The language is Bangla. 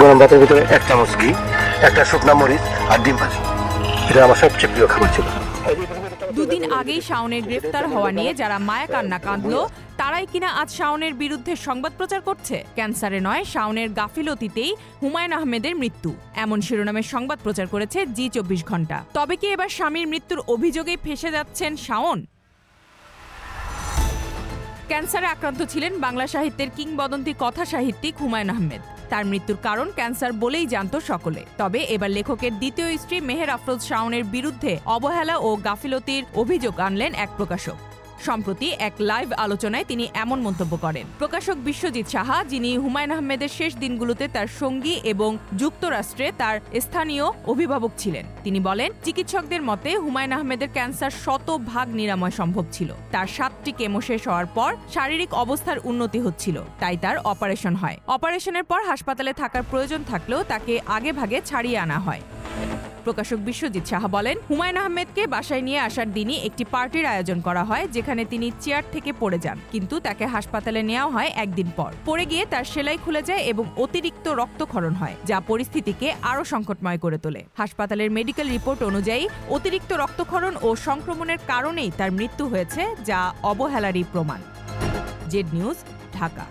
গরম ভাতের ভিতরে 1 চামচ ঘি, একটা শুকনা মরিচ আর ডিম ভাজি। এটা আমার সবচেয়ে প্রিয় খাবার ছিল। দুদিন আগেই শাওনের গ্রেফতার হওয়া নিয়ে যারা মায়া কান্না কাঁদলো তারাই কিনা আজ শাওনের বিরুদ্ধে সংবাদ প্রচার করছে। ক্যান্সারে নয়, শাওনের গাফিলতিতেই হুমায়ুন আহমেদের মৃত্যু, এমন শিরোনামে সংবাদ প্রচার করেছে জি 24 ঘন্টা। তবে কি এবার স্বামীর মৃত্যুর অভিযোগেই ফেঁসে যাচ্ছেন শাওন? ক্যান্সারে আক্রান্ত ছিলেন বাংলা সাহিত্যের কিংবদন্তি কথা সাহিত্যিক হুমায়ুন আহমেদ। তার মৃত্যুর কারণ ক্যান্সার বলেই জানত সকলে। তবে এবার লেখকের দ্বিতীয় স্ত্রী মেহের আফরোজ শাওনের বিরুদ্ধে অবহেলা ও গাফিলতির অভিযোগ আনলেন এক প্রকাশক। সম্প্রতি এক লাইভ আলোচনায় তিনি এমন মন্তব্য করেন। প্রকাশক বিশ্বজিৎ সাহা, যিনি হুমায়ুন আহমেদের শেষ দিনগুলোতে তার সঙ্গী এবং যুক্তরাষ্ট্রে তার স্থানীয় অভিভাবক ছিলেন, তিনি বলেন, চিকিৎসকদের মতে হুমায়ুন আহমেদের ক্যান্সার 100% নিরাময় সম্ভব ছিল। তার 7টি কেমো শেষ হওয়ার পর শারীরিক অবস্থার উন্নতি হচ্ছিল, তাই তার অপারেশন হয়। অপারেশনের পর হাসপাতালে থাকার প্রয়োজন থাকলেও তাকে আগেভাগে ছাড়িয়ে আনা হয়। প্রকাশক বিশ্বজিৎ সাহা বলেন, হুমায়ুন আহমেদকে বাসায় নিয়ে আসার দিনই একটি পার্টির আয়োজন করা হয়, যেখানে তিনি চেয়ার থেকে পড়ে যান, কিন্তু তাকে হাসপাতালে নেওয়া হয় একদিন পর। পড়ে গিয়ে তার সেলাই খুলে যায় এবং অতিরিক্ত রক্তক্ষরণ হয়, যা পরিস্থিতিকে আরও সংকটময় করে তোলে। হাসপাতালের মেডিকেল রিপোর্ট অনুযায়ী অতিরিক্ত রক্তক্ষরণ ও সংক্রমণের কারণেই তার মৃত্যু হয়েছে, যা অবহেলারই প্রমাণ। Z news, Dhaka.